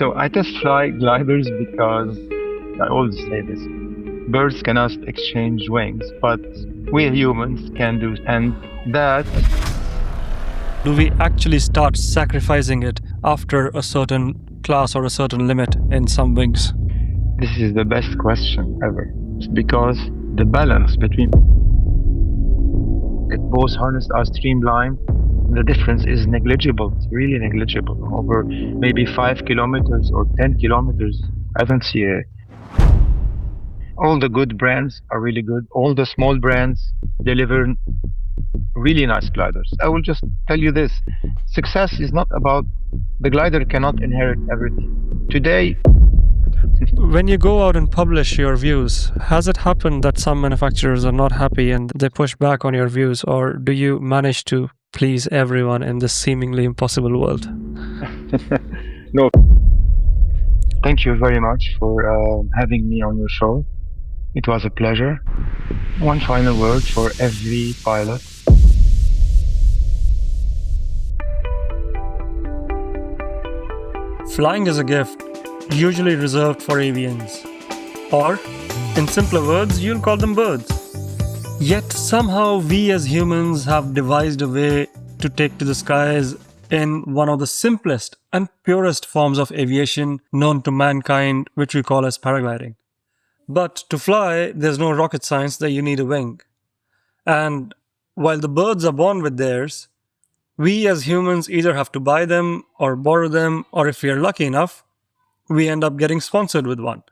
So I just fly gliders because I always say this. Birds cannot exchange wings, but we humans can do, and that Do we actually start sacrificing it after a certain class or a certain limit in some wings? this is the best question ever. It's because the balance between if both harnessed are streamlined, the difference is negligible. It's really negligible. Over maybe 5 kilometers or 10 kilometers, I don't see it. All the good brands are really good. All the small brands deliver really nice gliders. I will just tell you this. Success is not about the glider cannot inherit everything. Today, When you go out and publish your views, has it happened that some manufacturers are not happy and they push back on your views, or do you manage to please everyone in this seemingly impossible world? no. Thank you very much for having me on your show. It was a pleasure. One final word for every pilot. Flying is a gift, usually reserved for avians. Or, in simpler words, you'll call them birds. Yet somehow we as humans have devised a way to take to the skies in one of the simplest and purest forms of aviation known to mankind, which we call as paragliding. But to fly, there's no rocket science that you need a wing. And while the birds are born with theirs, we as humans either have to buy them or borrow them, or if we are lucky enough, we end up getting sponsored with one.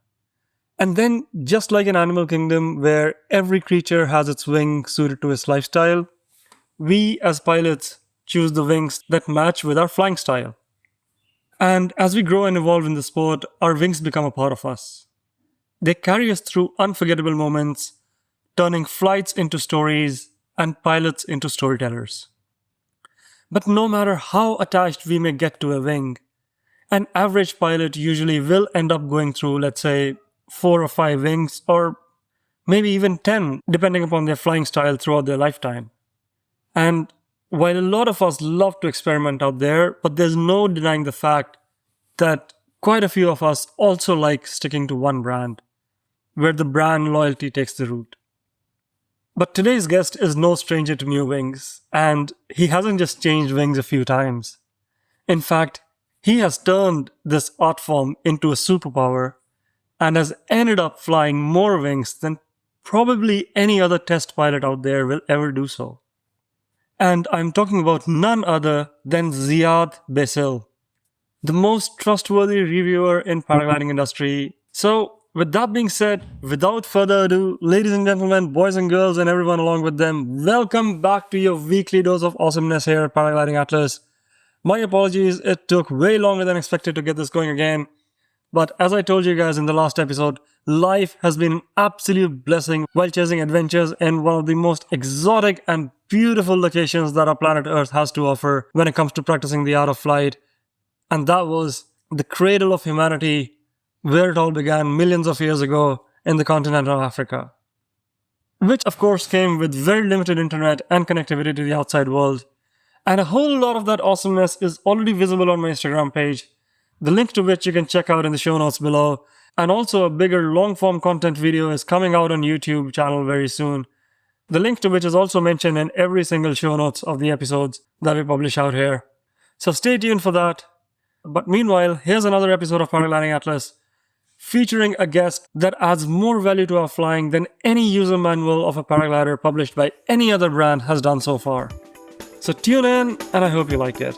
And then, just like in Animal Kingdom, where every creature has its wing suited to its lifestyle, we as pilots choose the wings that match with our flying style. And as we grow and evolve in the sport, our wings become a part of us. They carry us through unforgettable moments, turning flights into stories and pilots into storytellers. But no matter how attached we may get to a wing, an average pilot usually will end up going through, let's say, 4 or 5 wings, or maybe even 10, depending upon their flying style throughout their lifetime. And while a lot of us love to experiment out there, but there's no denying the fact that quite a few of us also like sticking to one brand, where the brand loyalty takes the root. But today's guest is no stranger to new wings, and he hasn't just changed wings a few times. In fact, he has turned this art form into a superpower and has ended up flying more wings than probably any other test pilot out there will ever do so. And I'm talking about none other than Ziad Bassil, the most trustworthy reviewer in paragliding industry. So, with that being said, without further ado, ladies and gentlemen, boys and girls, and everyone along with them, welcome back to your weekly dose of awesomeness here at Paragliding Atlas. My apologies, it took way longer than expected to get this going again. But as I told you guys in the last episode, life has been an absolute blessing while chasing adventures in one of the most exotic and beautiful locations that our planet Earth has to offer when it comes to practicing the art of flight. And that was the cradle of humanity, where it all began millions of years ago in the continent of Africa. Which of course came with very limited internet and connectivity to the outside world. And a whole lot of that awesomeness is already visible on my Instagram page, the link to which you can check out in the show notes below. And also a bigger long-form content video is coming out on YouTube channel very soon, the link to which is also mentioned in every single show notes of the episodes that we publish out here. So stay tuned for that. But meanwhile, here's another episode of Paragliding Atlas, featuring a guest that adds more value to our flying than any user manual of a paraglider published by any other brand has done so far. So tune in, and I hope you like it.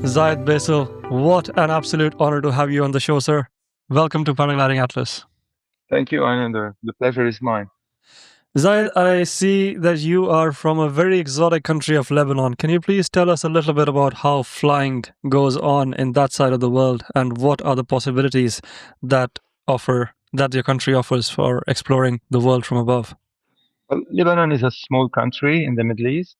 Ziad Bassil, what an absolute honor to have you on the show, sir. Welcome to Paragliding Atlas. Thank you, Anand. The pleasure is mine. Ziad, I see that you are from a very exotic country of Lebanon. Can you please tell us a little bit about how flying goes on in that side of the world, and what are the possibilities that your country offers for exploring the world from above? Well, Lebanon is a small country in the Middle East.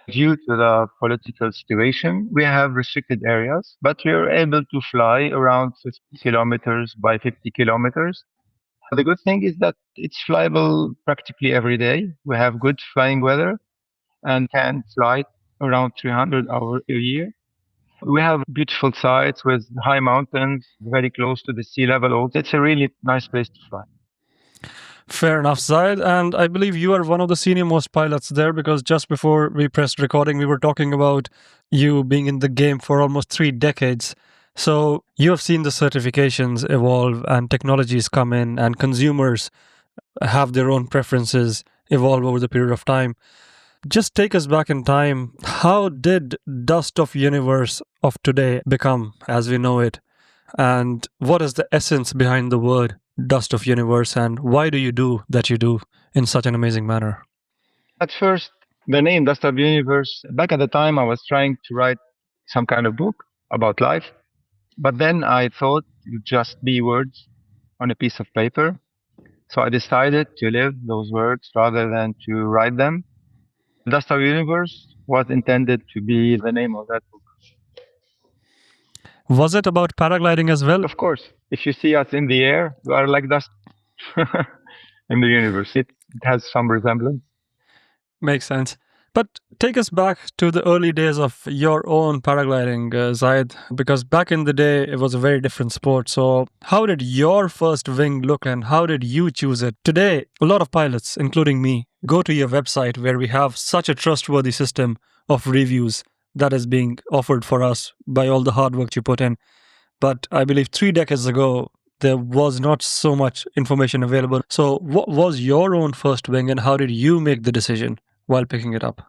Due to the political situation, we have restricted areas, but we are able to fly around 50 kilometers by 50 kilometers. The good thing is that it's flyable practically every day. We have good flying weather and can fly around 300 hours a year. We have beautiful sites with high mountains, very close to the sea level. Also, it's a really nice place to fly. Fair enough, Zaid. And I believe you are one of the senior most pilots there because just before we pressed recording, we were talking about you being in the game for almost 3 decades. So you have seen the certifications evolve and technologies come in, and consumers have their own preferences evolve over the period of time. Just take us back in time. How did Dust of Universe of today become as we know it? And what is the essence behind the word Dust of Universe, and why do you do that you do in such an amazing manner? At first, the name Dust of Universe, back at the time, I was trying to write some kind of book about life. But then I thought it would just be words on a piece of paper. So I decided to live those words rather than to write them. Dust of Universe was intended to be the name of that book. Was it about paragliding as well? Of course, if you see us in the air, we are like dust in the universe. It has some resemblance. Makes sense. But take us back to the early days of your own paragliding, Zayed, because back in the day it was a very different sport. So, how did your first wing look and how did you choose it? Today, a lot of pilots, including me, go to your website where we have such a trustworthy system of reviews that is being offered for us by all the hard work you put in. But I believe 3 decades ago, there was not so much information available. So, what was your own first wing and how did you make the decision while picking it up?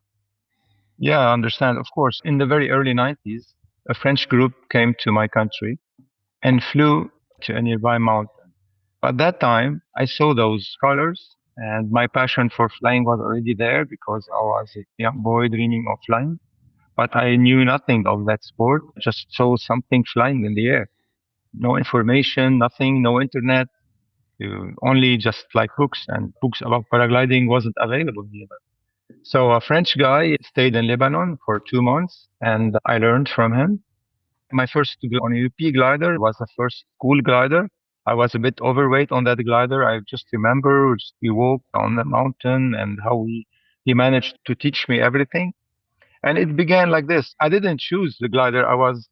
Yeah, I understand. Of course, in the very early 90s, a French group came to my country and flew to a nearby mountain. At that time, I saw those colors, and my passion for flying was already there because I was a young boy dreaming of flying. But I knew nothing of that sport, just saw something flying in the air. No information, nothing, no internet, only just like books, and books about paragliding wasn't available here. So a French guy stayed in Lebanon for 2 months, and I learned from him. My first on a UP glider was the first school glider. I was a bit overweight on that glider. I just remember we walked on the mountain and how he managed to teach me everything. And it began like this. I didn't choose the glider. I was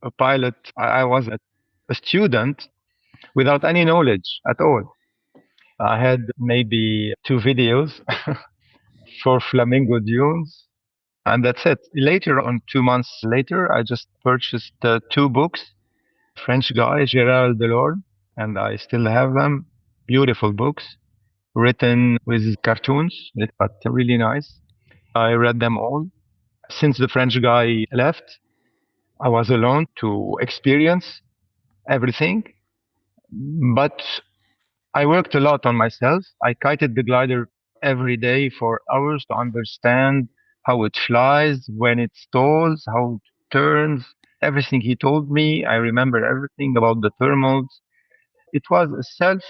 a pilot. I was a student without any knowledge at all. I had maybe 2 videos for Flamingo Dunes, and that's it. Later on, 2 months later, I just purchased 2 books. French guy, Gérald Delorme, and I still have them. Beautiful books written with cartoons, but really nice. I read them all. Since the French guy left, I was alone to experience everything. But I worked a lot on myself. I kited the glider every day for hours to understand how it flies, when it stalls, how it turns, everything he told me. I remember everything about the thermals. It was a self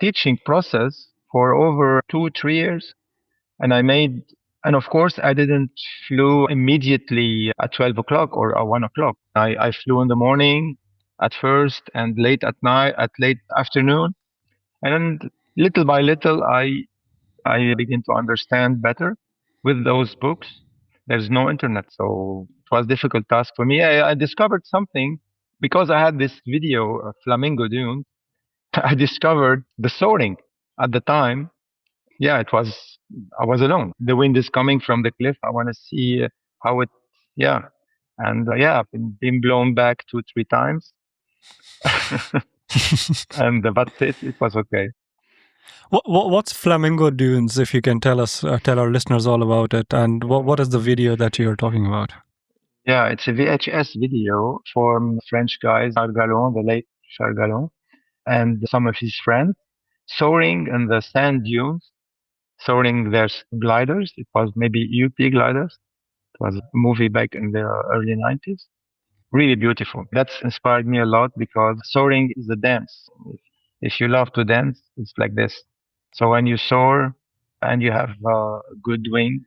teaching process for over 2, 3 years. And and of course, I didn't flew immediately at 12 o'clock or at 1 o'clock. I flew in the morning at first and late at night, at late afternoon. And little by little, I begin to understand better with those books. There's no internet, so it was a difficult task for me. I discovered something because I had this video of Flamingo Dune. I discovered the soaring at the time. Yeah, I was alone. The wind is coming from the cliff. I want to see how it, yeah. And yeah, I've been blown back 2, 3 times. But it was okay. What's Flamingo Dunes, if you can tell us, tell our listeners all about it, and what is the video that you're talking about? Yeah, it's a VHS video from French guys, Charles Gallon, the late Charles Gallon, and some of his friends soaring in the sand dunes, soaring their gliders. It was maybe UP gliders. It was a movie back in the early 90s. Really beautiful. That's inspired me a lot because soaring is a dance. If you love to dance, it's like this. So when you soar and you have a good wing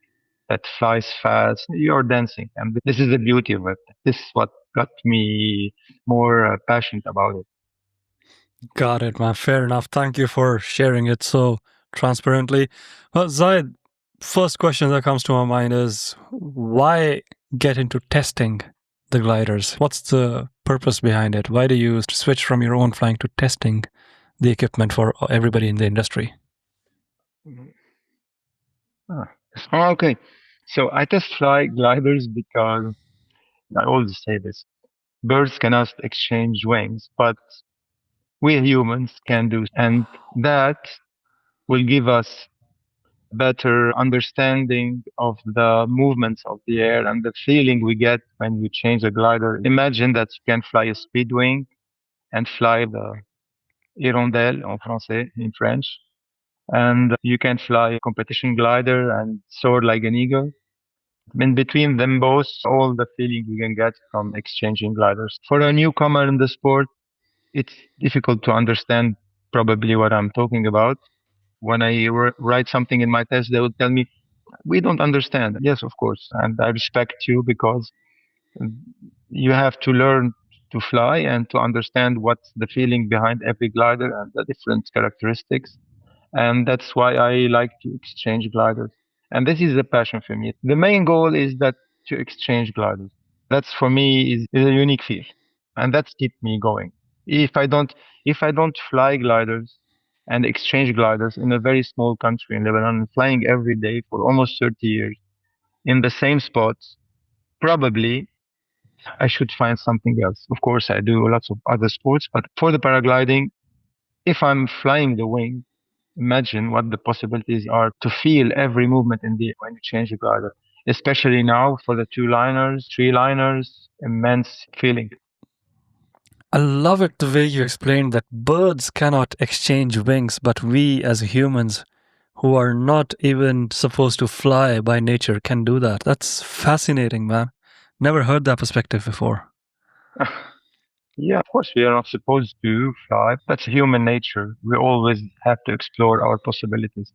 that flies fast, you're dancing. And this is the beauty of it. This is what got me more passionate about it. Got it, man. Fair enough. Thank you for sharing it so transparently. Well, Zayed, first question that comes to my mind is why get into testing? the gliders? What's the purpose behind it? Why do you switch from your own flying to testing the equipment for everybody in the industry? Ah. Okay. So I test fly gliders because I always say this. Birds cannot exchange wings, but we humans can do, and that will give us better understanding of the movements of the air and the feeling we get when you change a glider. Imagine that you can fly a speed wing and fly the hirondelle en français, in French, and you can fly a competition glider and soar like an eagle. In between them both, all the feeling you can get from exchanging gliders. For a newcomer in the sport, it's difficult to understand probably what I'm talking about. When I write something in my test, they will tell me, we don't understand. Yes, of course. And I respect you because you have to learn to fly and to understand what's the feeling behind every glider and the different characteristics. And that's why I like to exchange gliders. And this is a passion for me. The main goal is that to exchange gliders. That's for me is a unique feel. And that's keep me going. If I don't if I don't fly gliders and exchange gliders in a very small country in Lebanon, flying every day for almost 30 years in the same spots, probably I should find something else. Of course, I do lots of other sports, but for the paragliding, if I'm flying the wing, imagine what the possibilities are to feel every movement in the when you change the glider. Especially now for the two liners, three liners, immense feeling. I love it the way you explained that birds cannot exchange wings, but we as humans who are not even supposed to fly by nature can do that. That's fascinating, man. Never heard that perspective before. Yeah, of course, we are not supposed to fly. That's human nature. We always have to explore our possibilities.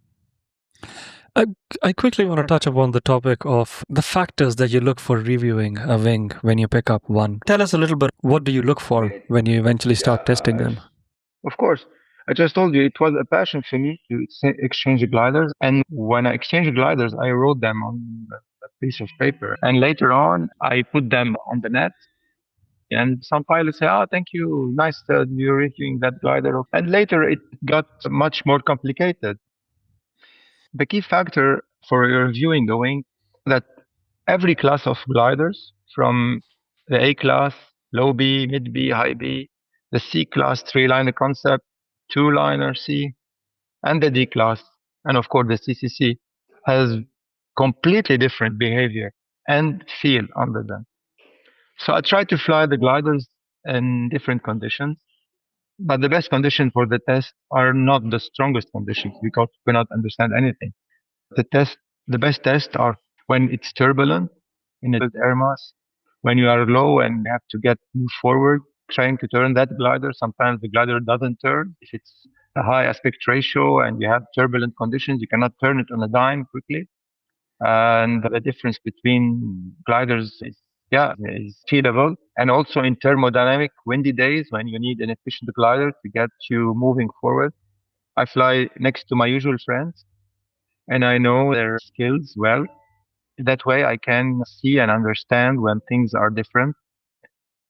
I, I quickly want to touch upon the topic of the factors that you look for reviewing a wing when you pick up one. Tell us a little bit, what do you look for when you eventually start testing them? Of course, I just told you it was a passion for me to exchange gliders. And when I exchanged gliders, I wrote them on a piece of paper. And later on, I put them on the net. And some pilots say, "Oh, thank you, nice that you're reviewing that glider." And later it got much more complicated. The key factor for reviewing a wing that every class of gliders, from the A class, low B, mid B, high B, the C class, three-liner concept, two-liner C, and the D class, and of course the CCC, has completely different behavior and feel under them. So I try to fly the gliders in different conditions, but the best conditions for the test are not the strongest conditions because we cannot understand anything. The test, the best tests are when it's turbulent in a air mass, when you are low and you have to get move forward, trying to turn that glider. Sometimes the glider doesn't turn. If it's a high aspect ratio and you have turbulent conditions, you cannot turn it on a dime quickly. And the difference between gliders is feelable. And also in thermodynamic windy days when you need an efficient glider to get you moving forward. I fly next to my usual friends and I know their skills well. That way I can see and understand when things are different.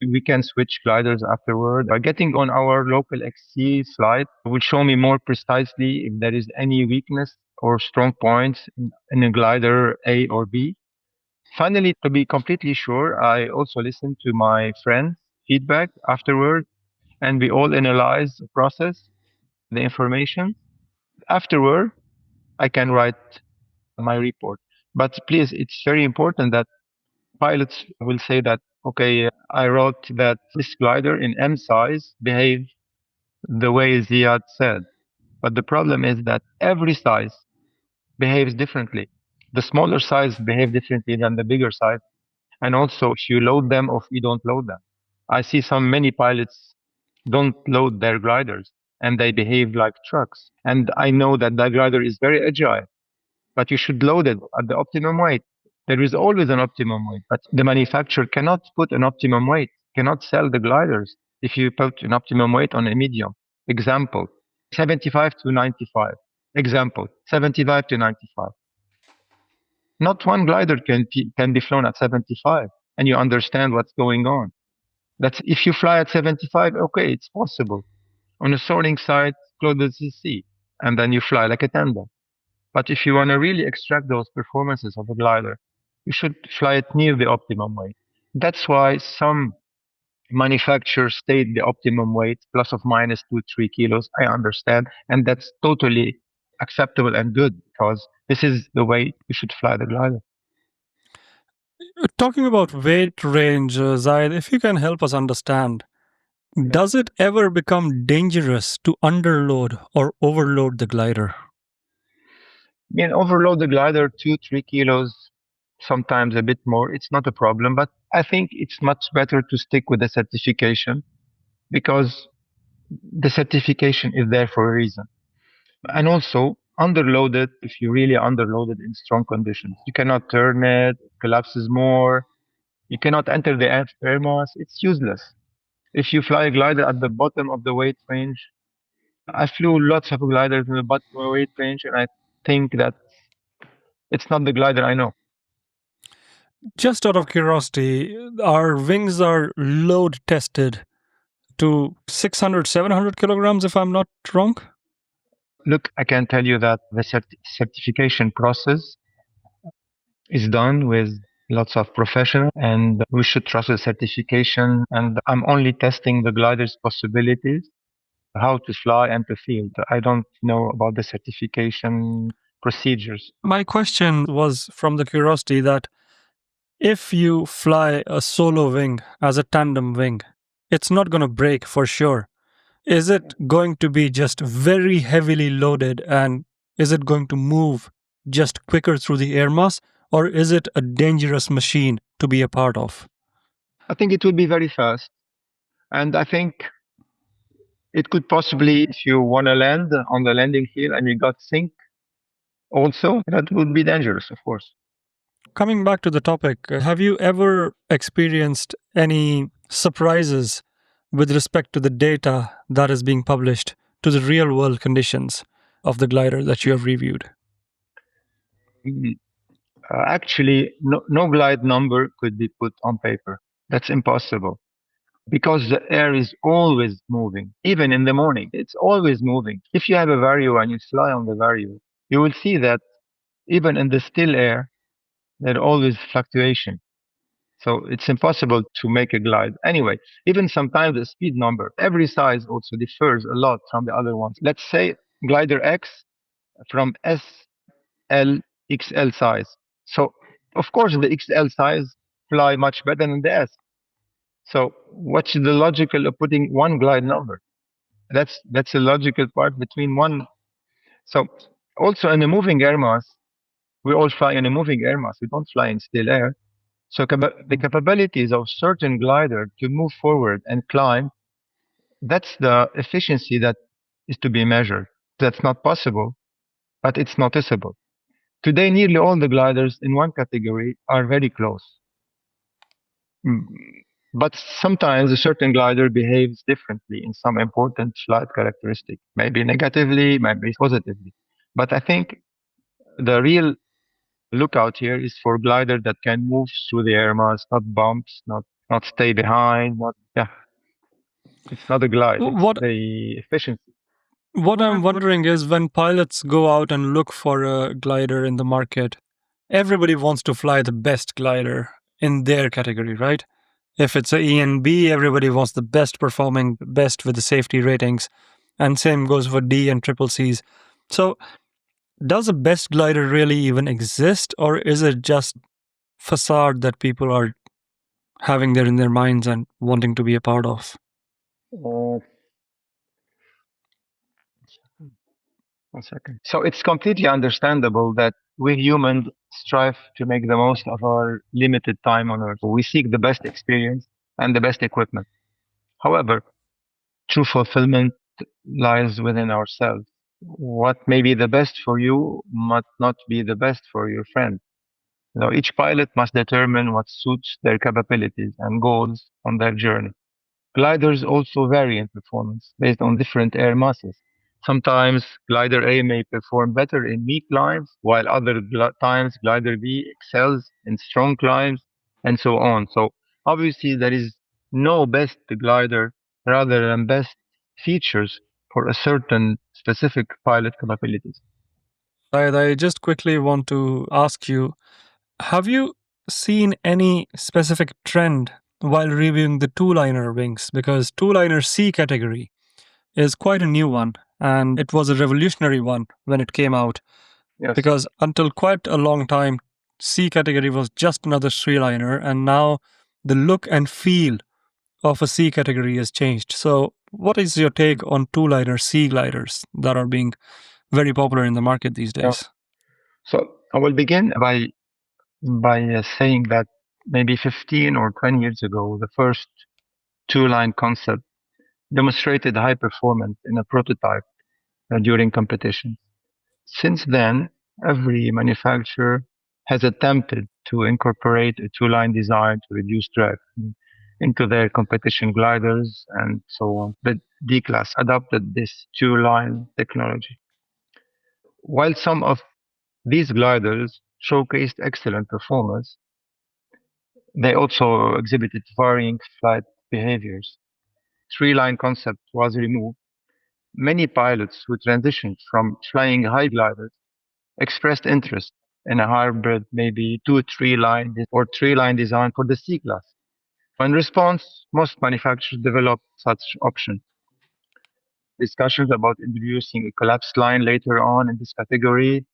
We can switch gliders afterward. By getting on our local XC flight will show me more precisely if there is any weakness or strong points in a glider A or B. Finally, to be completely sure, I also listen to my friends' feedback afterward, and we all analyze the process, the information. Afterward, I can write my report. But please, it's very important that pilots will say that, okay, I wrote that this glider in M size behaved the way Ziad said. But the problem is that every size behaves differently. The smaller size behave differently than the bigger size. And also, if you load them or if you don't load them. I see many pilots don't load their gliders and they behave like trucks. And I know that the glider is very agile, but you should load it at the optimum weight. There is always an optimum weight, but the manufacturer cannot put an optimum weight, cannot sell the gliders if you put an optimum weight on a medium. Example, 75 to 95. Example, 75 to 95. Not one glider can be flown at 75. and you understand what's going on. That's if you fly at 75, okay, it's possible. On a soaring site, close to the sea, and then you fly like a tandem. But if you want to really extract those performances of a glider, you should fly it near the optimum weight. That's why some manufacturers state the optimum weight plus of minus 2, 3 kilos. I understand. And that's totally acceptable and good because this is the way you should fly the glider. Talking about weight range, Zaid, if you can help us understand, does it ever become dangerous to underload or overload the glider? I mean, overload the glider 2, 3 kilos, sometimes a bit more. It's not a problem, but I think it's much better to stick with the certification because the certification is there for a reason. And also, underloaded, if you really underloaded in strong conditions, you cannot turn it, it collapses more, you cannot enter the air mass, it's useless. If you fly a glider at the bottom of the weight range, I flew lots of gliders in the bottom of the weight range, and I think that it's not the glider I know. Just out of curiosity, our wings are load tested to 600, 700 kilograms, if I'm not wrong. Look, I can tell you that the certification process is done with lots of professionals, and we should trust the certification. And I'm only testing the glider's possibilities, how to fly and to field. I don't know about the certification procedures. My question was from the curiosity that if you fly a solo wing as a tandem wing, it's not going to break for sure. Is it going to be just very heavily loaded and is it going to move just quicker through the air mass or is it a dangerous machine to be a part of? I think it will be very fast. And I think it could possibly, if you want to land on the landing field and you got sink also, that would be dangerous, of course. Coming back to the topic, have you ever experienced any surprises with respect to the data that is being published to the real world conditions of the glider that you have reviewed? Mm, Actually, no glide number could be put on paper. That's impossible because the air is always moving. Even in the morning, it's always moving. If you have a vario and you fly on the vario, you will see that even in the still air, there are always fluctuation. So it's impossible to make a glide. Anyway, even sometimes the speed number, every size also differs a lot from the other ones. Let's say glider X from SL, XL size. So of course the XL size fly much better than the S. So what's the logical of putting one glide number? That's a logical part between one. So also in a moving air mass, we all fly in a moving air mass. We don't fly in still air. So the capabilities of certain glider to move forward and climb, that's the efficiency that is to be measured. That's not possible, but it's noticeable. Today, nearly all the gliders in one category are very close. Mm, But sometimes a certain glider behaves differently in some important flight characteristic, maybe negatively, maybe positively. But I think the real lookout here is for glider that can move through the air mass, not bumps, not stay behind, not yeah. It's not a glide, it's What the efficiency. what I'm wondering is when pilots go out and look for a glider in the market, everybody wants to fly the best glider in their category, right? If it's a E and B, everybody wants the best performing, best with the safety ratings, and same goes for D and triple Cs. So, does a best glider really even exist, or is it just facade that people are having there in their minds and wanting to be a part of? Uh, 1 second. So it's completely understandable that we humans strive to make the most of our limited time on Earth. We seek the best experience and the best equipment. However, true fulfillment lies within ourselves. What may be the best for you might not be the best for your friend. Each pilot must determine what suits their capabilities and goals on their journey. Gliders also vary in performance based on different air masses. Sometimes glider A may perform better in weak climbs, while other times glider B excels in strong climbs. and so on. So obviously there is no best glider rather than best features for a certain specific pilot capabilities. I just quickly want to ask you, have you seen any specific trend while reviewing the two-liner wings? Because two-liner C category is quite a new one, and it was a revolutionary one when it came out. Yes. Because until quite a long time, C category was just another three-liner, and now the look and feel of a C category has changed. So, what is your take on two-liner C gliders that are being very popular in the market these Yeah. days? So I will begin by saying that maybe 15 or 20 years ago, the first two-line concept demonstrated high performance in a prototype during competition. Since then, every manufacturer has attempted to incorporate a two-line design to reduce drag into their competition gliders and so on. But D-Class adopted this two-line technology. While some of these gliders showcased excellent performance, they also exhibited varying flight behaviors. Three-line concept was removed. Many pilots who transitioned from flying high gliders expressed interest in a hybrid, maybe two, three-line or three-line design for the C class. In response, most manufacturers developed such options. Discussions about introducing a collapsed line later on in this category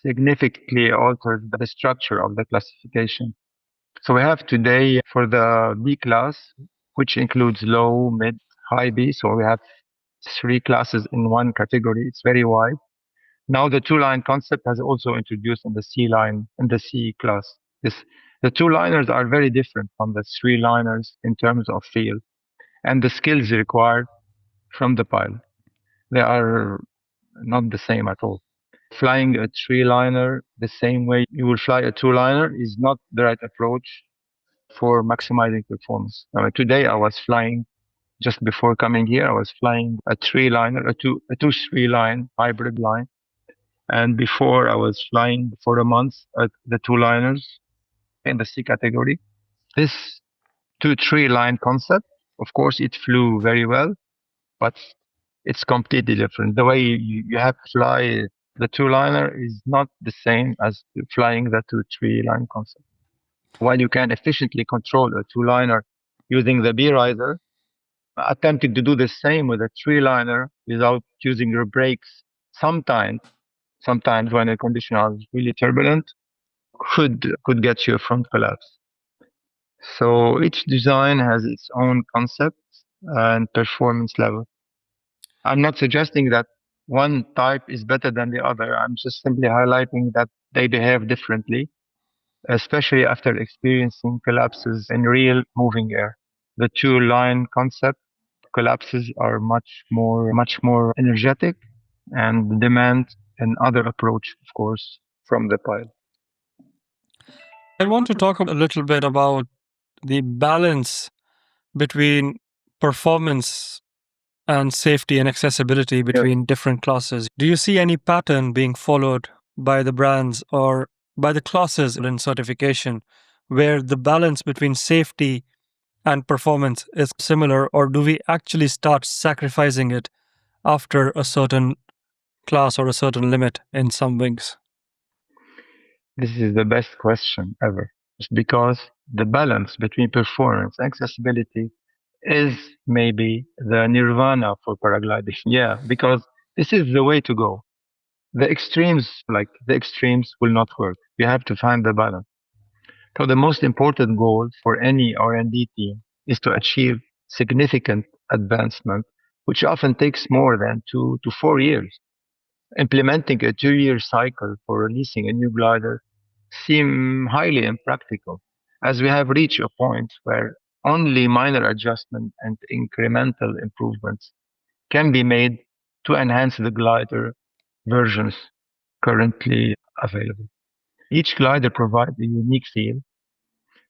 significantly altered the structure of the classification. So we have today for the B class, which includes low, mid, high B. So we have three classes in one category. It's very wide. Now the two-line concept has also introduced in the C line, in the C class. This, the two-liners are very different from the three-liners in terms of feel and the skills required from the pilot. They are not the same at all. Flying a three-liner the same way you will fly a two-liner is not the right approach for maximizing performance. Today I was flying just before coming here. I was flying a three-liner, a two three-line hybrid line. And before I was flying for a month at the two liners in the C category. This two three line concept, of course, it flew very well, but it's completely different. The way you have to fly the two liner is not the same as flying the two three line concept. While you can efficiently control a two liner using the B riser, attempting to do the same with a three liner without using your brakes sometimes sometimes when the conditions are really turbulent could get you a front collapse. So each design has its own concept and performance level. I'm not suggesting that one type is better than the other. I'm just simply highlighting that they behave differently, especially after experiencing collapses in real moving air. The two line concept collapses are much more energetic and demand another approach, of course, from the pilot. I want to talk a little bit about the balance between performance and safety and accessibility Yes. between different classes. Do you see any pattern being followed by the brands or by the classes in certification where the balance between safety and performance is similar, or do we actually start sacrificing it after a certain class or a certain limit in some wings? This is the best question ever. Just because the balance between performance and accessibility is maybe the nirvana for paragliding. Yeah, because this is the way to go. The extremes will not work. You have to find the balance. So the most important goal for any R&D team is to achieve significant advancement, which often takes more than 2 to 4 years. Implementing a 2 year cycle for releasing a new glider seem highly impractical, as we have reached a point where only minor adjustment and incremental improvements can be made to enhance the glider versions currently available. Each glider provides a unique feel,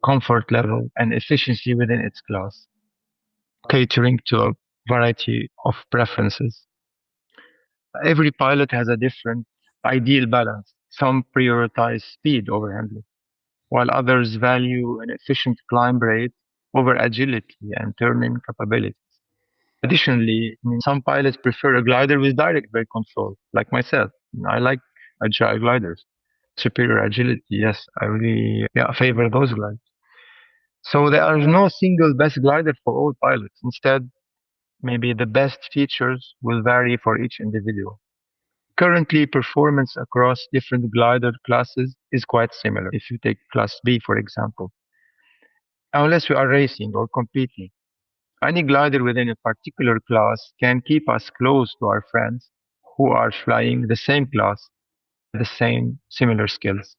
comfort level, and efficiency within its class, catering to a variety of preferences. Every pilot has a different ideal balance. Some prioritize speed over handling, while others value an efficient climb rate over agility and turning capability. Additionally, some pilots prefer a glider with direct brake control, like myself. I like agile gliders. Superior agility, yes, I really favor those gliders. So there is no single best glider for all pilots. Instead, maybe the best features will vary for each individual. Currently, performance across different glider classes is quite similar. If you take Class B, for example, unless we are racing or competing, any glider within a particular class can keep us close to our friends who are flying the same class, the same similar skills.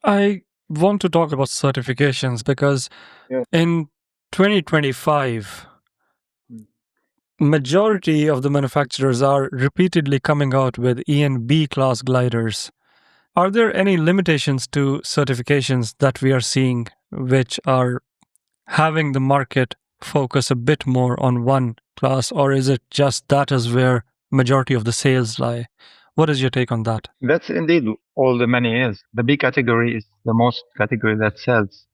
I want to talk about certifications because in 2025, majority of the manufacturers are repeatedly coming out with E and B class gliders. Are there any limitations to certifications that we are seeing which are having the market focus a bit more on one class, or is it just that is where majority of the sales lie? What is your take on that? That's indeed all the money is. The B category is the most category that sells.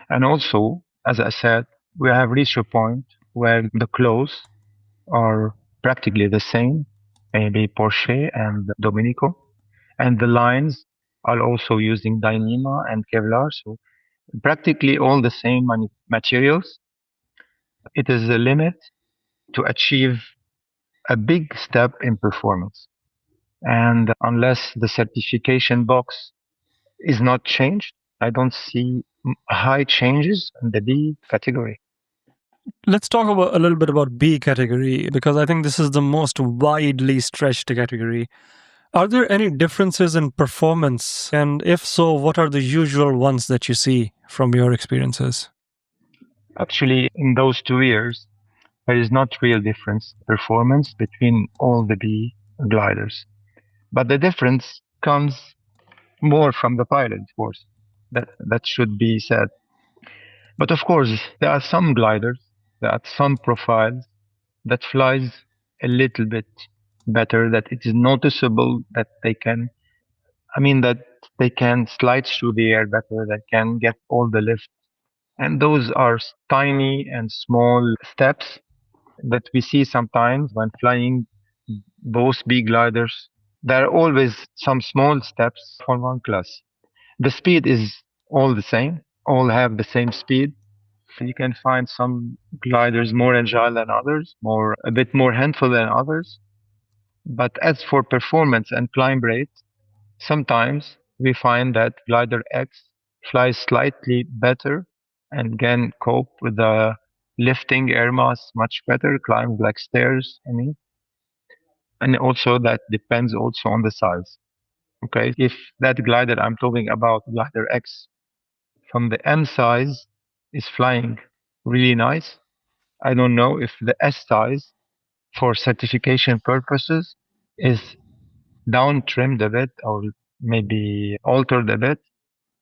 And also, as I said, we have reached a point where the clothes are practically the same, maybe Porsche and Domenico, and the lines are also using Dyneema and Kevlar, so practically all the same materials. It is a limit to achieve a big step in performance. And unless the certification box is not changed, I don't see high changes in the B category. Let's talk about a little bit about B category because I think this is the most widely stretched category. Are there any differences in performance? And if so, what are the usual ones that you see from your experiences? Actually, in those 2 years, there is not real difference performance between all the B gliders. But the difference comes more from the pilot, of course. That should be said. But of course, there are some gliders, there are some profiles that flies a little bit better, that it is noticeable that that they can slide through the air better, that can get all the lift. And those are tiny and small steps that we see sometimes when flying both big gliders. There are always some small steps for one class. The speed is all the same, all have the same speed. You can find some gliders more agile than others, a bit more handful than others. But as for performance and climb rate, sometimes we find that glider X flies slightly better and can cope with the lifting air mass much better, climb like stairs, I mean. And also that depends also on the size. Okay. If that glider I'm talking about, glider X, from the M size is flying really nice, I don't know if the S size for certification purposes is down trimmed a bit or maybe altered a bit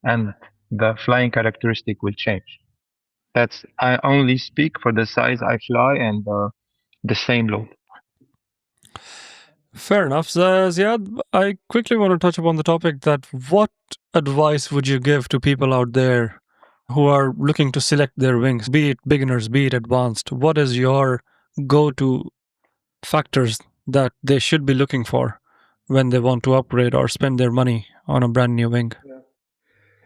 and the flying characteristic will change. That's I only speak for the size I fly and the same load. Fair enough, Ziad. I quickly want to touch upon the topic that what advice would you give to people out there who are looking to select their wings, be it beginners, be it advanced? What is your go to factors that they should be looking for when they want to upgrade or spend their money on a brand new wing?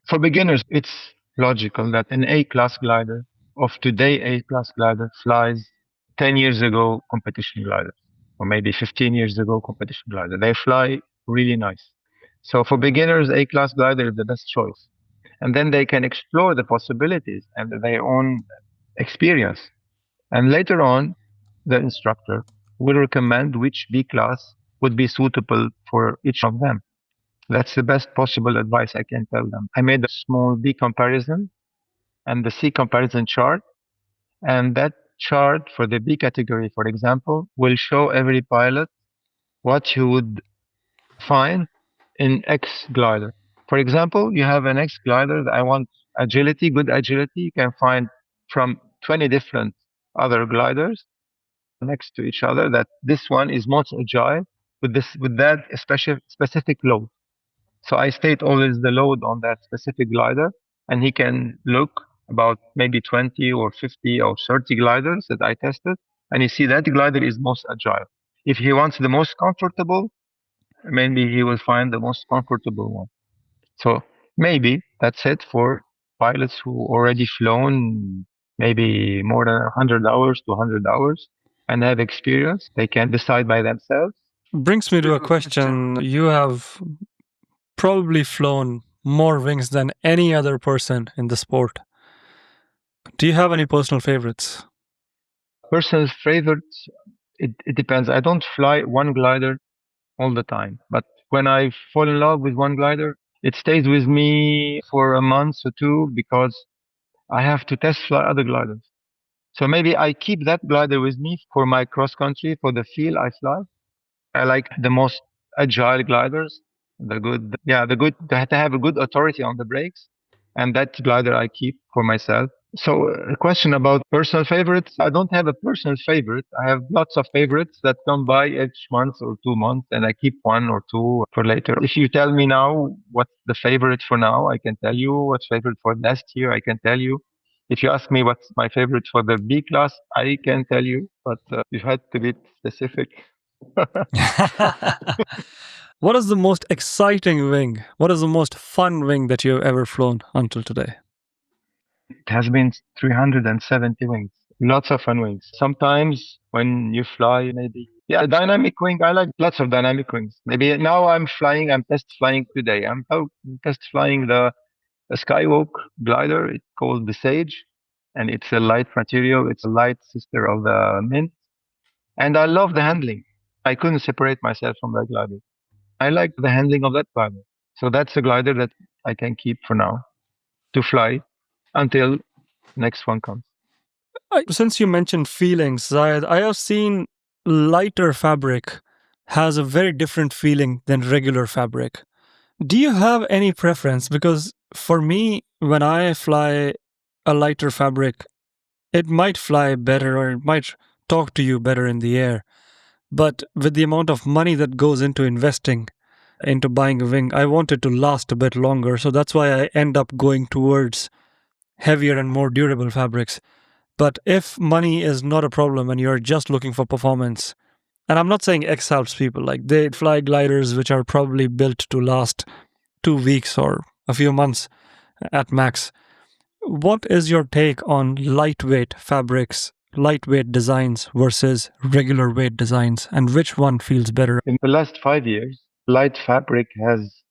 For beginners, it's logical that an A-class glider of today A-class glider flies 10 years ago competition glider, or maybe 15 years ago competition glider. They fly really nice. So for beginners, A-class glider is the best choice. And then they can explore the possibilities and their own experience. And later on, the instructor will recommend which B class would be suitable for each of them. That's the best possible advice I can tell them. I made a small B comparison and the C comparison chart. And that chart for the B category, for example, will show every pilot what you would find in X glider. For example, you have an X glider that I want agility, good agility. You can find from 20 different other gliders next to each other that this one is most agile with that specific load. So I state always the load on that specific glider, and he can look about maybe 20 or 50 or 30 gliders that I tested, and you see that glider is most agile. If he wants the most comfortable, maybe he will find the most comfortable one. So maybe that's it for pilots who already flown maybe more than 100 hours to 100 hours and have experience. They can decide by themselves. Brings me to a question. You have probably flown more wings than any other person in the sport. Do you have any personal favorites? Personal favorites, it depends. I don't fly one glider all the time, but when I fall in love with one glider, it stays with me for a month or two because I have to test fly other gliders. So maybe I keep that glider with me for my cross country, for the field I fly. I like the most agile gliders, the good, to have a good authority on the brakes. And that glider I keep for myself. So a question about personal favorites. I don't have a personal favorite. I have lots of favorites that come by each month or 2 months, and I keep one or two for later. If you tell me now what's the favorite for now, I can tell you. What's favorite for next year, I can tell you. If you ask me what's my favorite for the B class, I can tell you, but you had to be specific. What is the most exciting wing? What is the most fun wing that you've ever flown until today? It has been 370 wings. Lots of fun wings. Sometimes when you fly, maybe, yeah, dynamic wing. I like lots of dynamic wings. Maybe now I'm test flying today. I'm test flying the Skywalk glider. It's called the Sage, and it's a light material. It's a light sister of the Mint. And I love the handling. I couldn't separate myself from that glider. I like the handling of that glider. So that's a glider that I can keep for now to fly until next one comes. Since you mentioned feelings, Zayed, I have seen lighter fabric has a very different feeling than regular fabric. Do you have any preference? Because for me, when I fly a lighter fabric, it might fly better or it might talk to you better in the air. But with the amount of money that goes into investing into buying a wing, I want it to last a bit longer. So that's why I end up going towards heavier and more durable fabrics. But if money is not a problem and you're just looking for performance, and I'm not saying X helps people, like they fly gliders which are probably built to last 2 weeks or a few months at max. What is your take on lightweight fabrics, lightweight designs versus regular weight designs, and which one feels better? In the last 5 years, light fabric has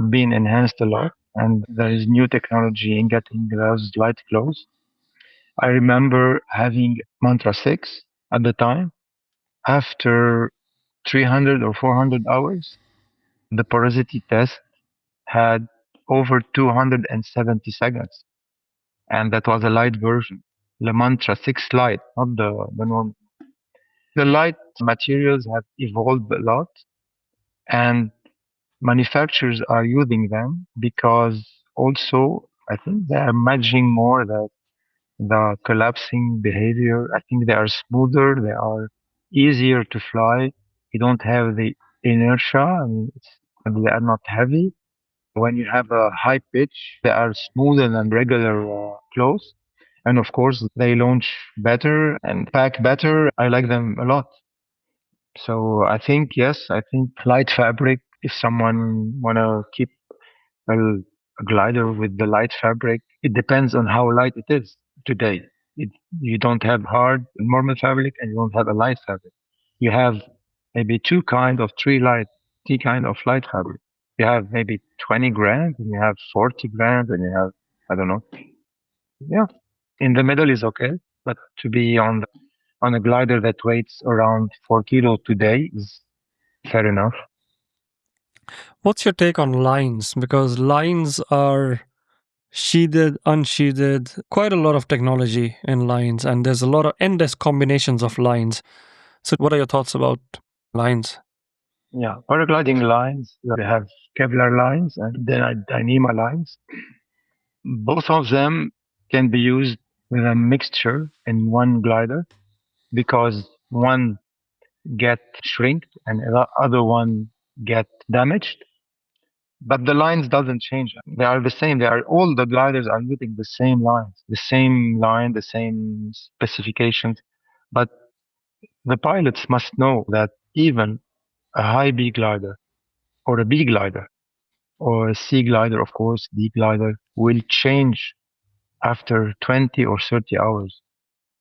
been enhanced a lot, and there is new technology in getting those light clothes. I remember having Mantra 6 at the time. After 300 or 400 hours, the porosity test had over 270 seconds, and that was a light version. The Mantra 6 Lite, not the normal. The light materials have evolved a lot, and manufacturers are using them because also I think they are matching more the collapsing behavior. I think they are smoother, they are easier to fly. You don't have the inertia, and they are not heavy. When you have a high pitch, they are smoother than regular clothes. And of course, they launch better and pack better. I like them a lot. So I think, yes, I think light fabric, if someone want to keep a, a glider with the light fabric, it depends on how light it is today. It, you don't have hard normal fabric and you don't have a light fabric. You have maybe three kind of light fabric. You have maybe 20 grams and you have 40 grams and you have, I don't know. Yeah. In the middle is okay, but to be on a glider that weighs around 4 kilos today is fair enough. What's your take on lines? Because lines are sheathed, unsheathed, quite a lot of technology in lines, and there's a lot of endless combinations of lines. So, what are your thoughts about lines? Yeah, paragliding lines, we have Kevlar lines and then Dyneema lines. Both of them can be used with a mixture in one glider because one get shrinked and the other one get damaged. But the lines doesn't change. They are the same. They are all the gliders are using the same lines, the same line, the same specifications. But the pilots must know that even a high B glider or a B glider or a C glider, of course, D glider will change after 20 or 30 hours.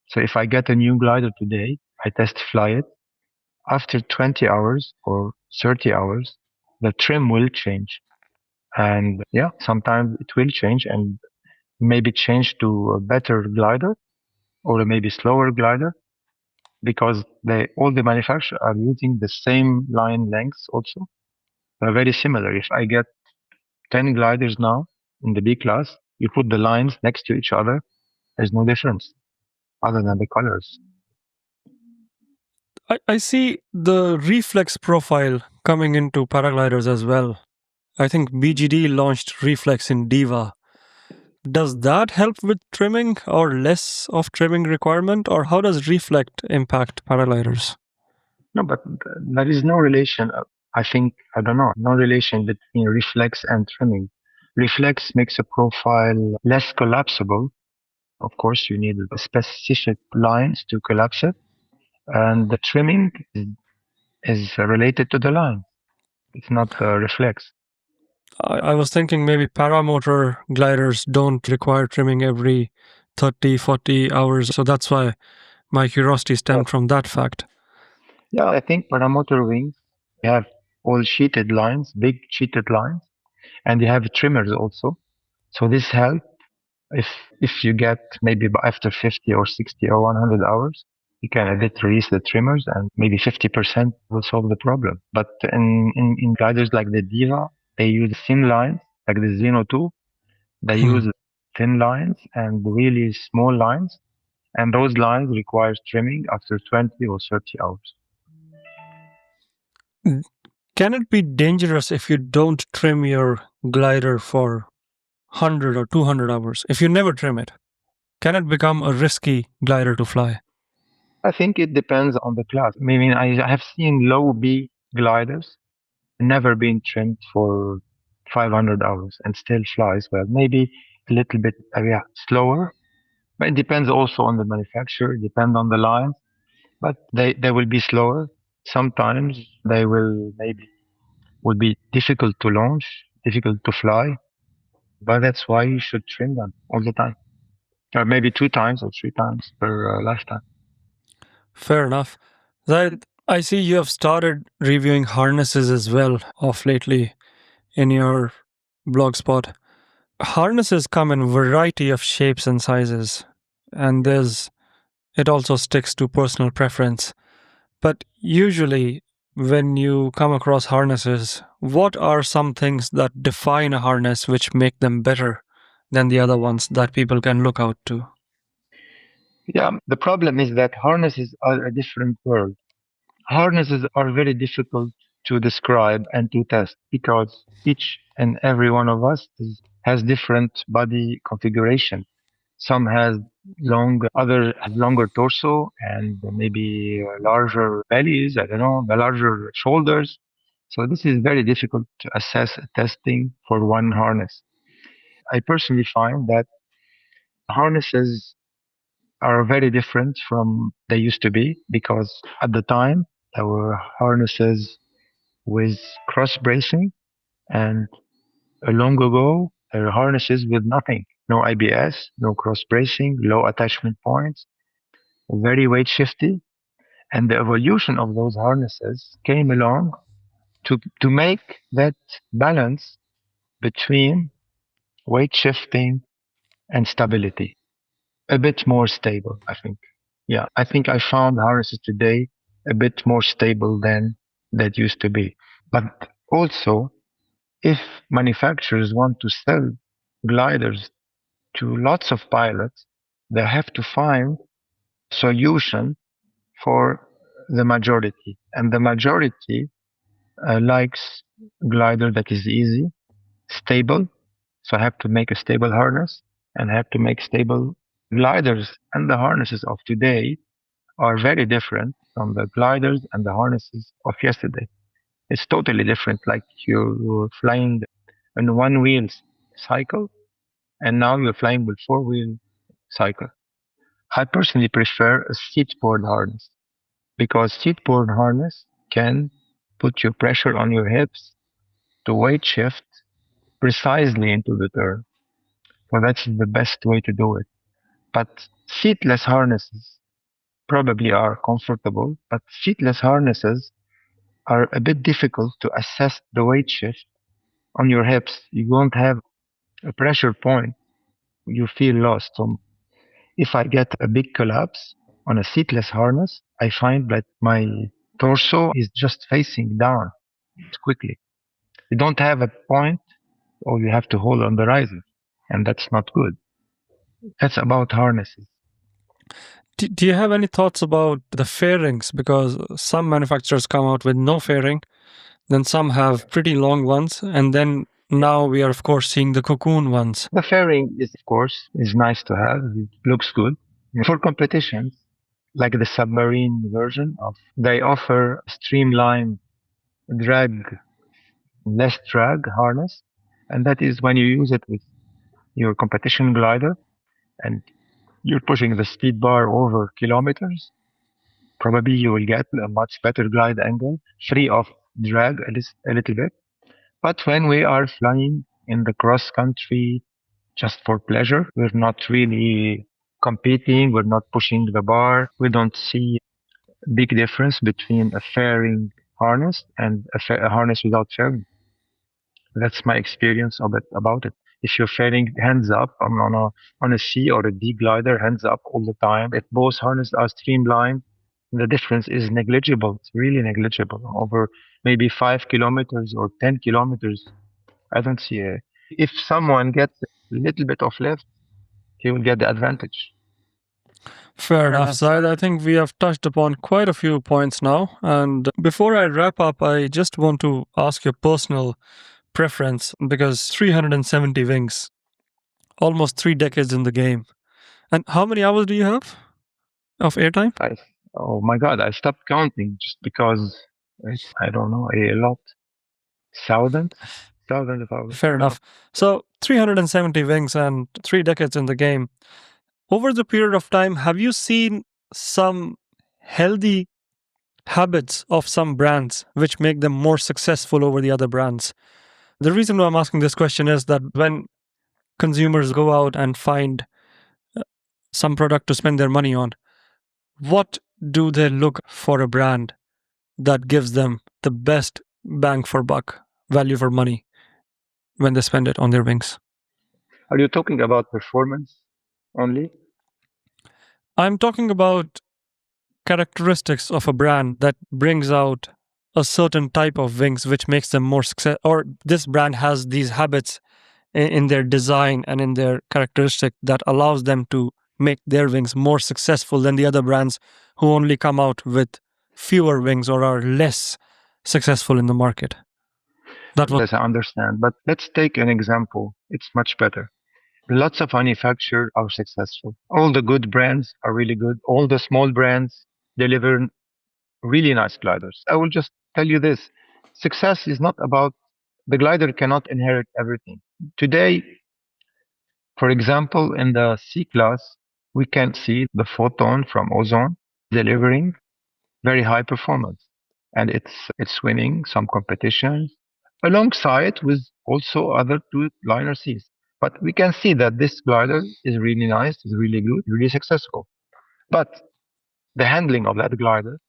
So if I get a new glider today, I test fly it. After 20 hours or 30 hours, the trim will change. And yeah, sometimes it will change and maybe change to a better glider or a maybe slower glider because all the manufacturers are using the same line lengths also. They're very similar. If I get 10 gliders now in the B class, you put the lines next to each other, there's no difference other than the colors. I see the reflex profile coming into paragliders as well. I think BGD launched reflex in Diva. Does that help with trimming or less of trimming requirement, or how does reflect impact paragliders? No, but there is no relation. I think, I don't know, no relation between reflex and trimming. Reflex makes a profile less collapsible. Of course, you need specific lines to collapse it. And the trimming is related to the line. It's not reflex. I was thinking maybe paramotor gliders don't require trimming every 30, 40 hours, so that's why my curiosity Yeah, stemmed from that fact. yeah. I think paramotor wings have all sheeted lines, big sheeted lines, and they have trimmers also. So this helps if if you get maybe after 50 or 60 or 100 hours, you can a bit release the trimmers and maybe 50% will solve the problem. But in gliders like the Diva, they use thin lines like the Zeno 2. They Hmm. use thin lines and really small lines, and those lines require trimming after 20 or 30 hours. Can it be dangerous if you don't trim your glider for 100 or 200 hours? If you never trim it, can it become a risky glider to fly? I think it depends on the class. I mean, I have seen low B gliders never been trimmed for 500 hours and still flies well. Maybe a little bit, yeah, slower, but it depends also on the manufacturer, depend on the line, but they will be slower. Sometimes they will maybe would be difficult to launch, difficult to fly, but that's why you should trim them all the time, or maybe 2 times or 3 times per lifetime. Fair enough. Zaid, I see you have started reviewing harnesses as well of lately in your blog spot. Harnesses come in a variety of shapes and sizes, and it also sticks to personal preference. But usually, when you come across harnesses, what are some things that define a harness which make them better than the other ones that people can look out to? Yeah, the problem is that harnesses are a different world. Harnesses are very difficult to describe and to test because each and every one of us has different body configuration. Some has other have longer torso and maybe larger bellies. I don't know, the larger shoulders. So this is very difficult to assess testing for one harness. I personally find that harnesses are very different from they used to be because at the time there were harnesses with cross bracing, and long ago there were harnesses with nothing, no IBS, no cross bracing, low attachment points, very weight shifty, and the evolution of those harnesses came along to make that balance between weight shifting and stability a bit more stable, I think. Yeah, I think I found harnesses today a bit more stable than that used to be. But also, if manufacturers want to sell gliders to lots of pilots, they have to find solution for the majority. And the majority likes glider that is easy, stable. So I have to make a stable harness and I have to make stable gliders. And the harnesses of today are very different from the gliders and the harnesses of yesterday. It's totally different. Like you're flying. in one wheel cycle, and now you're flying with four wheel cycle. I personally prefer a seat board harness because seat board harness can put your pressure on your hips to weight shift precisely into the turn. So that's the best way to do it. But seatless harnesses probably are comfortable, but seatless harnesses are a bit difficult to assess the weight shift on your hips. You won't have a pressure point. You feel lost. So if I get a big collapse on a seatless harness, I find that my torso is just facing down quickly. You don't have a point, or you have to hold on the riser, and that's not good. That's about harnesses. Do you have any thoughts about the fairings? Because some manufacturers come out with no fairing, then some have pretty long ones, and then now we are, of course, seeing the cocoon ones. The fairing is, of course, is nice to have. It looks good. For competitions, like the submarine version of, they offer streamlined drag, less drag harness, and that is when you use it with your competition glider and you're pushing the speed bar over kilometers. Probably you will get a much better glide angle, free of drag a little bit. But when we are flying in the cross country just for pleasure, we're not really competing, we're not pushing the bar, we don't see a big difference between a fairing harness and a harness without fairing. That's my experience of it about it. If you're fairing hands up on a C or a D glider, hands up all the time. If both harnesses are streamlined, the difference is negligible. It's really negligible. Over maybe 5 kilometers or 10 kilometers, I don't see it. If someone gets a little bit of lift, he will get the advantage. Fair enough, Zaid. I think we have touched upon quite a few points now. And before I wrap up, I just want to ask your personal preference because 370 wings, almost 3 decades in the game. And how many hours do you have of airtime? Oh my God, I stopped counting just because it's, I don't know, a lot. Thousands? Thousands of hours. Fair enough. So 370 wings and 3 decades in the game. Over the period of time, have you seen some healthy habits of some brands which make them more successful over the other brands? The reason why I'm asking this question is that when consumers go out and find some product to spend their money on, what do they look for a brand that gives them the best bang for buck, value for money when they spend it on their wings? Are you talking about performance only? I'm talking about characteristics of a brand that brings out a certain type of wings which makes them more success, or this brand has these habits in their design and in their characteristic that allows them to make their wings more successful than the other brands who only come out with fewer wings or are less successful in the market. That was Yes, I understand. But let's take an example. It's much better. Lots of manufacturers are successful. All the good brands are really good. All the small brands deliver really nice gliders. I will just tell you this. Success is not about the glider cannot inherit everything. Today, for example, in the C class, we can see the photon from ozone delivering very high performance. And it's winning some competitions alongside with also other two liner Cs. But we can see that this glider is really nice, is really good, really successful. But the handling of that glider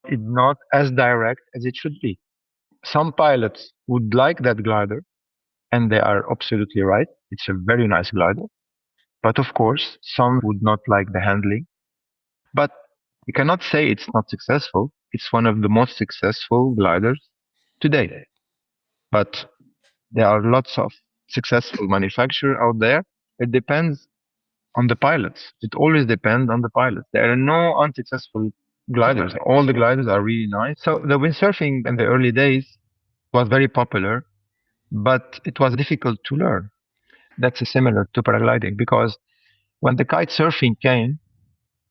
is not as direct as it should be. Some pilots would like that glider, and they are absolutely right. It's a very nice glider. But of course, some would not like the handling. But you cannot say it's not successful. It's one of the most successful gliders today. But there are lots of successful manufacturers out there. It depends on the pilots. It always depends on the pilots. There are no unsuccessful gliders. All the gliders are really nice. So the windsurfing in the early days was very popular, but it was difficult to learn. That's similar to paragliding because when the kite surfing came,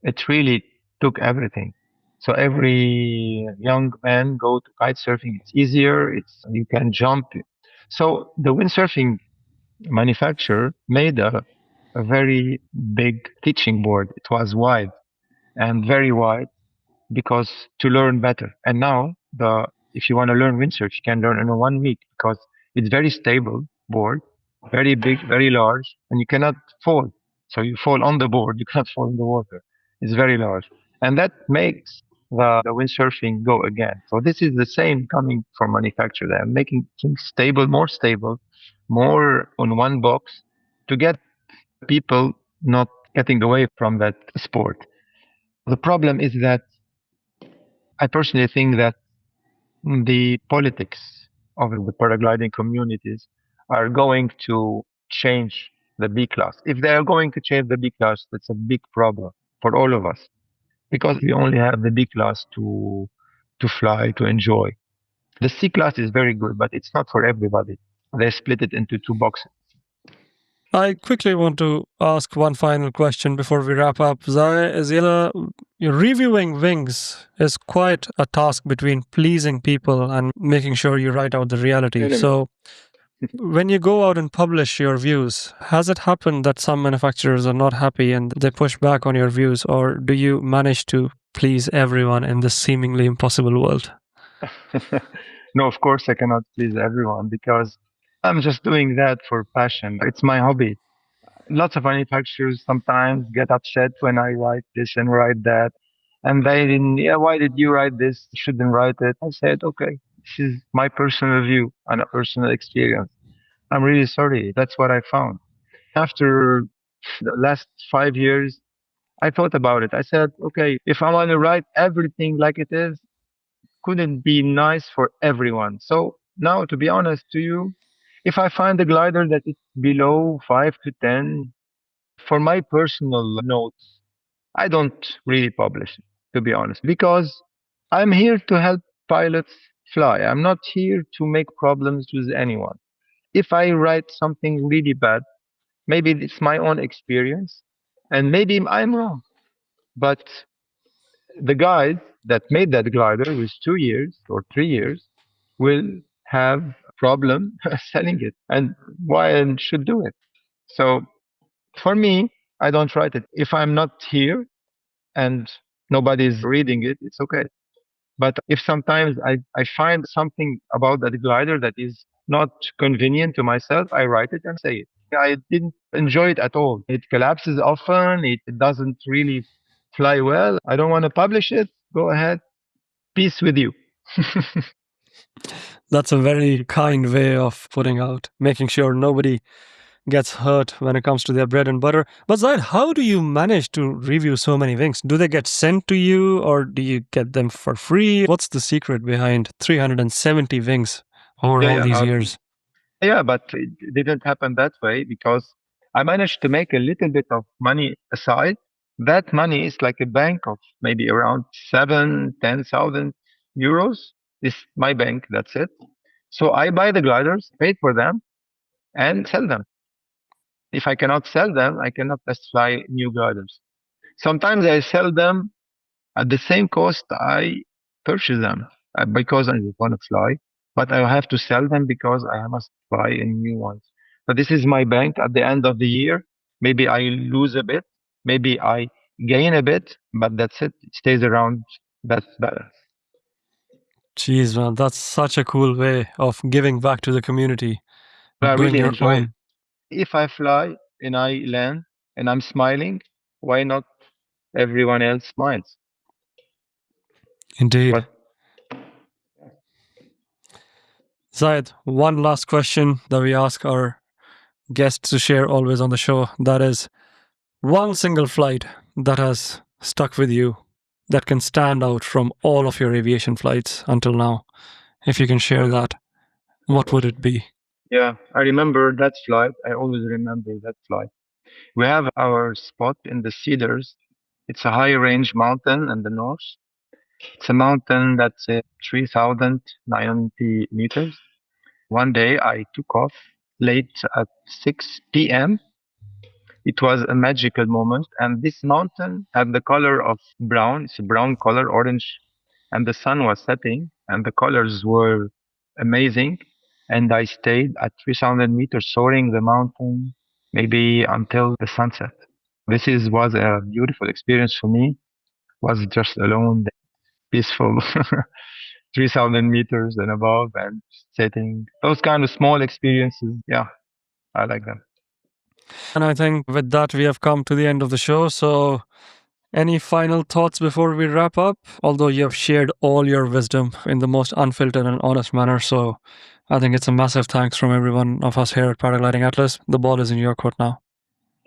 it really took everything. So every young man go to kite surfing. It's easier. It's you can jump So the windsurfing manufacturer made a very big teaching board. It was wide and very wide because to learn better. And now the if you want to learn windsurf, you can learn in 1 week because it's very stable board, very big, very large, and you cannot fall. So you fall on the board, you cannot fall in the water. It's very large, and that makes the windsurfing go again. So this is the same coming from manufacturer. They're making things stable, more on one box to get people not getting away from that sport. The problem is that I personally think that the politics of the paragliding communities are going to change the B class. If they are going to change the B class, that's a big problem for all of us because we only have the B class to fly to enjoy. The C class is very good, but it's not for everybody. They split it into two boxes. I quickly want to ask one final question before we wrap up. Zila, reviewing wings is quite a task between pleasing people and making sure you write out the reality. So, when you go out and publish your views, has it happened that some manufacturers are not happy and they push back on your views, or do you manage to please everyone in this seemingly impossible world? No, of course I cannot please everyone because I'm just doing that for passion. It's my hobby. Lots of manufacturers sometimes get upset when I write this and write that. And they didn't, yeah, why did you write this? You shouldn't write it. I said, okay, this is my personal view and a personal experience. I'm really sorry. That's what I found. After the last 5 years, I thought about it. I said, okay, if I want to write everything like it is, couldn't be nice for everyone. So now, to be honest to you, if I find a glider that is below 5 to 10, for my personal notes, I don't really publish it, to be honest, because I'm here to help pilots fly. I'm not here to make problems with anyone. If I write something really bad, maybe it's my own experience and maybe I'm wrong. But the guys that made that glider with 2 years or 3 years will have a problem selling it. And why I should do it? So for me, I don't write it. If I'm not here and nobody's reading it, it's okay. But if sometimes I find something about that glider that is not convenient to myself, I write it and say it. I didn't enjoy it at all. It collapses often. It doesn't really fly well. I don't want to publish it. Go ahead. Peace with you. That's a very kind way of putting out, making sure nobody gets hurt when it comes to their bread and butter. But Zaid, how do you manage to review so many wings? Do they get sent to you or do you get them for free? What's the secret behind 370 wings over Yeah, all yeah. these years? Yeah, but it didn't happen that way because I managed to make a little bit of money aside. That money is like a bank of maybe around 10,000 euros. Is my bank. That's it. So I buy the gliders, pay for them, and sell them. If I cannot sell them, I cannot test fly new gliders. Sometimes I sell them at the same cost I purchase them because I want to fly, but I have to sell them because I must buy a new ones. So this is my bank at the end of the year. Maybe I lose a bit, maybe I gain a bit, but that's it. It stays around that balance. Jeez, man, that's such a cool way of giving back to the community, I doing really your enjoy it. own. If I fly and I land and I'm smiling, why not everyone else smiles? Indeed. But Zayed, one last question that we ask our guests to share always on the show. That is one single flight that has stuck with you that can stand out from all of your aviation flights until now. If you can share that, what would it be? yeah, I remember that flight. I always remember that flight. We have our spot in the Cedars. It's a high range mountain in the north. It's a mountain that's 3,090 meters. One day I took off late at 6 p.m. It was a magical moment. And this mountain had the color of brown. It's a brown color, orange. And the sun was setting and the colors were amazing. and I stayed at 3,000 meters, soaring the mountain, maybe until the sunset. Was a beautiful experience for me. Was just alone, peaceful, 3,000 meters and above, and sitting. Those kind of small experiences, yeah, I like them. And I think with that, we have come to the end of the show. So, any final thoughts before we wrap up? Although you have shared all your wisdom in the most unfiltered and honest manner. So, I think it's a massive thanks from everyone of us here at Paragliding Atlas. The ball is in your court now.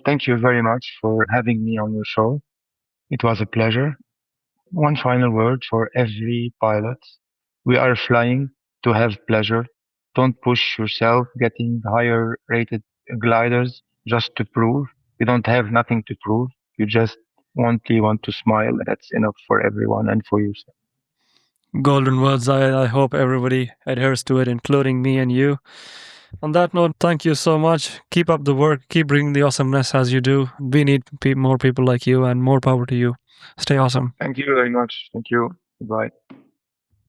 Thank you very much for having me on your show. It was a pleasure. One final word for every pilot. We are flying to have pleasure. Don't push yourself getting higher rated gliders just to prove. You don't have nothing to prove. You just only want to smile. That's enough for everyone and for yourself. Golden words. I hope everybody adheres to it, including me and you. On that note, thank you so much. Keep up the work. Keep bringing the awesomeness as you do. We need more people like you, and more power to you. Stay awesome. Thank you very much. Thank you. Goodbye.